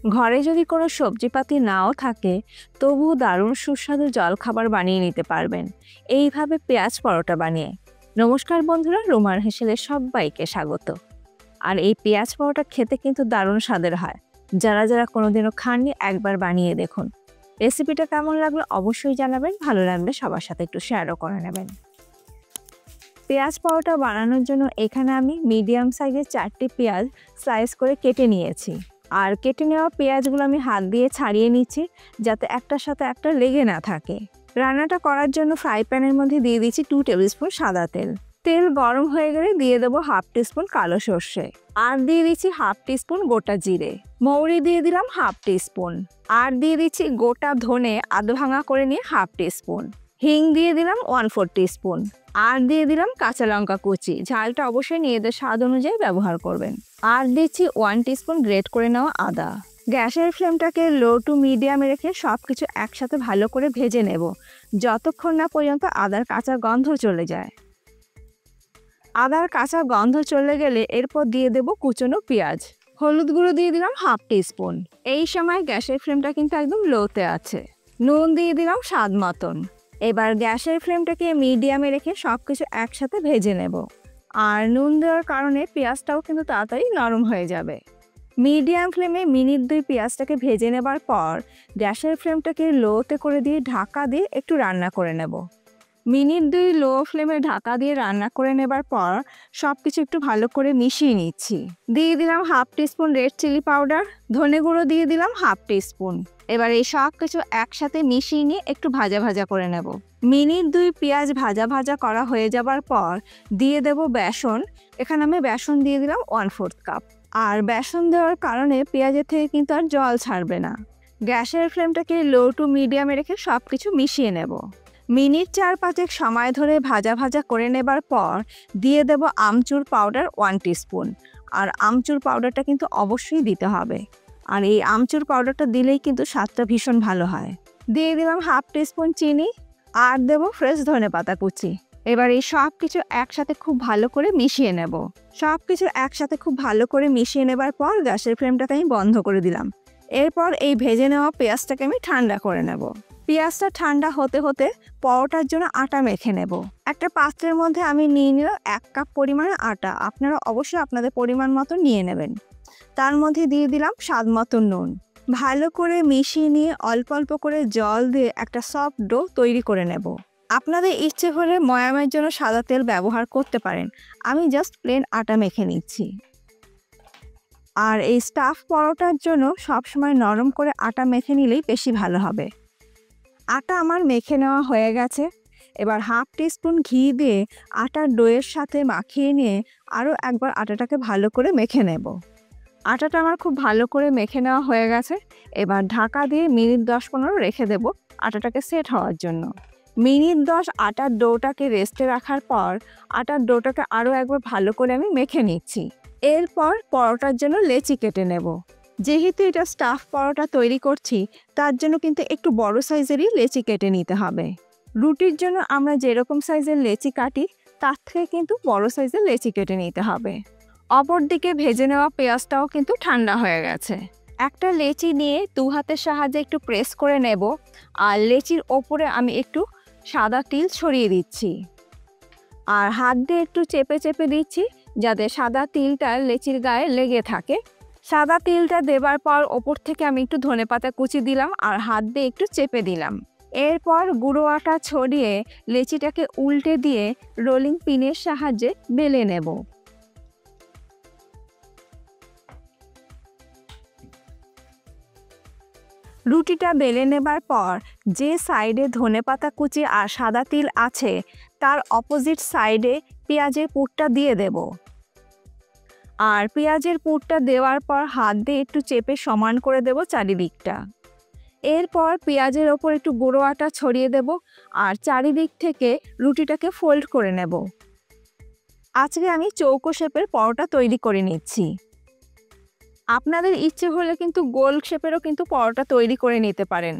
ঘরে যদি কোনো সবজিপাতি নাও থাকে তবুও দারুণ সুস্বাদু জলখাবার বানিয়ে নিতে পারবেন এইভাবে পেঁয়াজ পরোটা বানিয়ে। নমস্কার বন্ধুরা, রুমার হেসেলে সবাইকে স্বাগত। আর এই পেঁয়াজ পরোটা খেতে কিন্তু দারুণ স্বাদের হয়। যারা যারা কোনোদিনও খাননি একবার বানিয়ে দেখুন। রেসিপিটা কেমন লাগলো অবশ্যই জানাবেন, ভালো লাগলে সবার সাথে একটু শেয়ারও করে নেবেন। পেঁয়াজ পরোটা বানানোর জন্য এখানে আমি মিডিয়াম সাইজের 4টি পেঁয়াজ স্লাইস করে কেটে নিয়েছি। আর কেটে নেওয়া পেঁয়াজগুলো আমি হাত দিয়ে ছাড়িয়ে নিচ্ছি যাতে একটার সাথে একটা লেগে না থাকে। রান্নাটা করার জন্য ফ্রাই প্যানের মধ্যে দিয়ে দিচ্ছি 2 টেবিল স্পুন সাদা তেল। তেল গরম হয়ে গেলে দিয়ে দেবো 1/2 টিস্পুন কালো সর্ষে, আর দিয়ে দিচ্ছি 1/2 টিস্পুন গোটা জিরে। মৌরি দিয়ে দিলাম 1/2 টিস্পুন, আর দিয়ে দিচ্ছি গোটা ধনে আধ ভাঙা করে নিয়ে 1/2 টিস্পুন। হিং দিয়ে দিলাম 1/4 টিস্পুন, আর দিয়ে দিলাম কাঁচা লঙ্কা কুচি। ঝালটা অবশ্যই নিজেদের স্বাদ অনুযায়ী ব্যবহার করবেন। আর দিচ্ছি 1 টিস্পুন গ্রেট করে নেওয়া আদা। গ্যাসের ফ্লেমটাকে লো টু মিডিয়ামে রেখে সব কিছু একসাথে ভালো করে ভেজে নেব যতক্ষণ না পর্যন্ত আদার কাঁচা গন্ধ চলে যায়। আদার কাঁচা গন্ধ চলে গেলে এরপর দিয়ে দেব কুচনো পেঁয়াজ। হলুদ গুঁড়ো দিয়ে দিলাম 1/2 টিস্পুন। এই সময় গ্যাসের ফ্লেমটা কিন্তু একদম লোতে আছে। নুন দিয়ে দিলাম স্বাদ মতন। এবার গ্যাসের ফ্লেমটাকে মিডিয়ামে রেখে সব কিছু একসাথে ভেজে নেব। আর নুন দেওয়ার কারণে পেঁয়াজটাও কিন্তু তাড়াতাড়ি নরম হয়ে যাবে। মিডিয়াম ফ্লেমে মিনিট 2 পেঁয়াজটাকে ভেজে নেবার পর গ্যাসের ফ্লেমটাকে লোতে করে দিয়ে ঢাকা দিয়ে একটু রান্না করে নেব। মিনিট 2 লো ফ্লেমে ঢাকা দিয়ে রান্না করে নেবার পর সব কিছু একটু ভালো করে মিশিয়ে নিচ্ছি। দিয়ে দিলাম 1/2 টিস্পুন রেড চিলি পাউডার, ধনে গুঁড়ো দিয়ে দিলাম 1/2 টিস্পুন। এবার এই সব কিছু একসাথে মিশিয়ে নিয়ে একটু ভাজা ভাজা করে নেব। মিনিট 2 পেঁয়াজ ভাজা ভাজা করা হয়ে যাবার পর দিয়ে দেব বেসন। এখানে আমি বেসন দিয়ে দিলাম 1/4 কাপ। আর বেসন দেওয়ার কারণে পেঁয়াজের থেকে কিন্তু আর জল ছাড়বে না। গ্যাসের ফ্লেমটাকে লো টু মিডিয়ামে রেখে সব কিছু মিশিয়ে নেব। মিনিট 4-5 সময় ধরে ভাজা ভাজা করে নেবার পর দিয়ে দেব আমচুর পাউডার 1 টিস্পুন। আর আমচুর পাউডারটা কিন্তু অবশ্যই দিতে হবে। আর এই আমচুর পাউডারটা দিলেই কিন্তু স্বাদটা ভীষণ ভালো হয়। দিয়ে দিলাম 1/2 টিস্পুন চিনি, আর দেব ফ্রেশ ধনেপাতা কুচি। এবার এই সব কিছু একসাথে খুব ভালো করে মিশিয়ে নেব। সব কিছু একসাথে খুব ভালো করে মিশিয়ে নেবার পর গ্যাসের ফ্লেমটাকে আমি বন্ধ করে দিলাম। এরপর এই ভেজে নেওয়া পেঁয়াজটাকে আমি ঠান্ডা করে নেব। পেঁয়াজটা ঠান্ডা হতে হতে পরোটার জন্য আটা মেখে নেব। একটা পাত্রের মধ্যে আমি নিয়ে নিলাম 1 কাপ পরিমাণে আটা। আপনারা অবশ্যই আপনাদের পরিমাণ মতো নিয়ে নেবেন। তার মধ্যে দিয়ে দিলাম স্বাদ মতো নুন। ভালো করে মিশিয়ে নিয়ে অল্প অল্প করে জল দিয়ে একটা সফট ডো তৈরি করে নেব। আপনাদের ইচ্ছে হলে ময়ামের জন্য সাদা তেল ব্যবহার করতে পারেন। আমি জাস্ট প্লেন আটা মেখে নিচ্ছি। আর এই স্টাফ পরোটার জন্য সবসময় নরম করে আটা মেখে নিলেই বেশি ভালো হবে। আটা আমার মেখে নেওয়া হয়ে গেছে। এবার 1/2 টিস্পুন ঘি দিয়ে আটার ডোয়ের সাথে মাখিয়ে নিয়ে আরও একবার আটাটাকে ভালো করে মেখে নেব। আটাটা আমার খুব ভালো করে মেখে নেওয়া হয়ে গেছে। এবার ঢাকা দিয়ে মিনিট 10-15 রেখে দেব আটাটাকে সেট হওয়ার জন্য। মিনিট 10 আটার ডোটাকে রেস্টে রাখার পর আটার ডোটাকে আরও একবার ভালো করে আমি মেখে নিচ্ছি। এরপর পরোটার জন্য লেচি কেটে নেব। যেহেতু এটা স্টাফ পরোটা তৈরি করছি তার জন্য কিন্তু একটু বড় সাইজেরই লেচি কেটে নিতে হবে। রুটির জন্য আমরা যেরকম সাইজের লেচি কাটি তার থেকে কিন্তু বড় সাইজের লেচি কেটে নিতে হবে। অপরদিকে ভেজে নেওয়া পেঁয়াজটাও কিন্তু ঠান্ডা হয়ে গেছে। একটা লেচি নিয়ে 2 হাতের সাহায্যে একটু প্রেস করে নেব। আর লেচির ওপরে আমি একটু সাদা তিল ছড়িয়ে দিচ্ছি। আর হাত দিয়ে একটু চেপে চেপে দিচ্ছি যাতে সাদা তিলটা লেচির গায়ে লেগে থাকে। সাদা তিলটা দেবার পর ওপর থেকে আমি একটু ধনেপাতা কুচি দিলাম আর হাত দিয়ে একটু চেপে দিলাম। এরপর গুঁড়ো আটা ছড়িয়ে লেচিটাকে উল্টে দিয়ে রোলিং পিনের সাহায্যে বেলে নেব। রুটিটা বেলে নেবার পর যে সাইডে ধনেপাতা কুচি আর সাদা তিল আছে তার অপোজিট সাইডে পেঁয়াজের পুরটা দিয়ে দেব। আর পেঁয়াজের পুরটা দেওয়ার পর হাত দিয়ে একটু চেপে সমান করে দেব চারিদিকটা। এরপর পেঁয়াজের ওপর একটু গুঁড়ো আটা ছড়িয়ে দেব আর চারিদিক থেকে রুটিটাকে ফোল্ড করে নেব। আজকে আমি চৌকো শেপের পরোটা তৈরি করে নিচ্ছি। আপনাদের ইচ্ছে হলে কিন্তু গোল শেপেরও কিন্তু পরোটা তৈরি করে নিতে পারেন।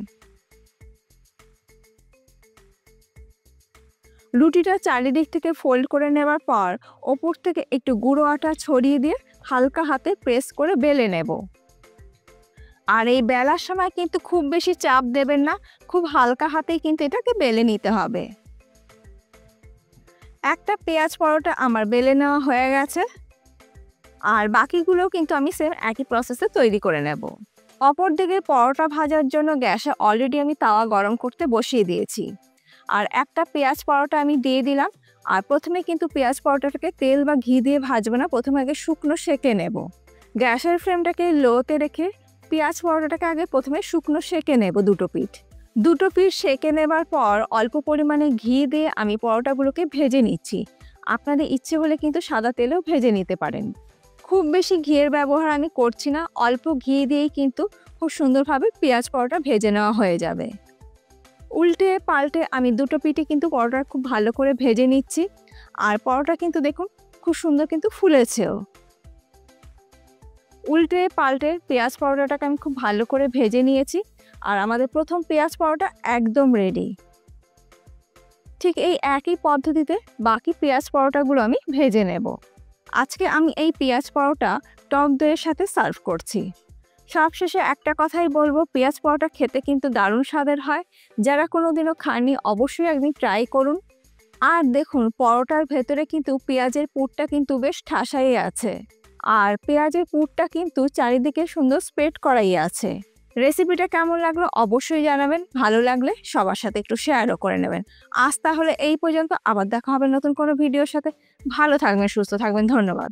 রুটিটা চারিদিক থেকে ফোল্ড করে নেবার পর ওপর থেকে একটু গুঁড়ো আটা ছড়িয়ে দিয়ে হালকা হাতে প্রেস করে বেলে নেব। আর এই বেলার সময় কিন্তু খুব বেশি চাপ দেবেন না, খুব হালকা হাতেই কিন্তু এটাকে বেলে নিতে হবে। একটা পেঁয়াজ পরোটা আমার বেলে নেওয়া হয়ে গেছে, আর বাকিগুলোও কিন্তু আমি সেম একই প্রসেসে তৈরি করে নেব। অপরদিকে পরোটা ভাজার জন্য গ্যাসে অলরেডি আমি তাওয়া গরম করতে বসিয়ে দিয়েছি, আর একটা পেঁয়াজ পরোটা আমি দিয়ে দিলাম। আর প্রথমে কিন্তু পেঁয়াজ পরোটাটাকে তেল বা ঘি দিয়ে ভাজবো না, প্রথমে আগে শুকনো সেঁকে নেব। গ্যাসের ফ্লেমটাকে লোতে রেখে পেঁয়াজ পরোটাটাকে আগে প্রথমে শুকনো সেঁকে নেব দুটো পিঠ সেঁকে নেবার পর অল্প পরিমাণে ঘি দিয়ে আমি পরোটাগুলোকে ভেজে নিচ্ছি। আপনাদের ইচ্ছে হলে কিন্তু সাদা তেলেও ভেজে নিতে পারেন। খুব বেশি ঘিয়ের ব্যবহার আমি করছি না, অল্প ঘি দিয়েই কিন্তু খুব সুন্দরভাবে পেঁয়াজ পরোটা ভেজে নেওয়া হয়ে যাবে। উল্টে পাল্টে আমি দুটো পিঠে কিন্তু পরোটা খুব ভালো করে ভেজে নিচ্ছি, আর পরোটা কিন্তু দেখুন খুব সুন্দর কিন্তু ফুলেছেও। উল্টে পাল্টে পেঁয়াজ পরোটাটাকে আমি খুব ভালো করে ভেজে নিয়েছি, আর আমাদের প্রথম পেঁয়াজ পরোটা একদম রেডি। ঠিক এই একই পদ্ধতিতে বাকি পেঁয়াজ পরোটাগুলো আমি ভেজে নেব। আজকে আমি এই পেঁয়াজ পরোটা টক দইয়ের সাথে সার্ভ করছি। সবশেষে একটা কথাই বলবো, পেঁয়াজ পরোটা খেতে কিন্তু দারুণ স্বাদের হয়। যারা কোনোদিনও খাননি অবশ্যই একদিন ট্রাই করুন। আর দেখুন পরোটার ভেতরে কিন্তু পেঁয়াজের পুরটা কিন্তু বেশ ঠাসাই আছে, আর পেঁয়াজের পুরটা কিন্তু চারিদিকে সুন্দর স্প্রেড করাই আছে। রেসিপিটা কেমন লাগলো অবশ্যই জানাবেন, ভালো লাগলে সবার সাথে একটু শেয়ারও করে নেবেন। আজ তাহলে এই পর্যন্ত, আবার দেখা হবে নতুন কোনো ভিডিওর সাথে। ভালো থাকবেন, সুস্থ থাকবেন, ধন্যবাদ।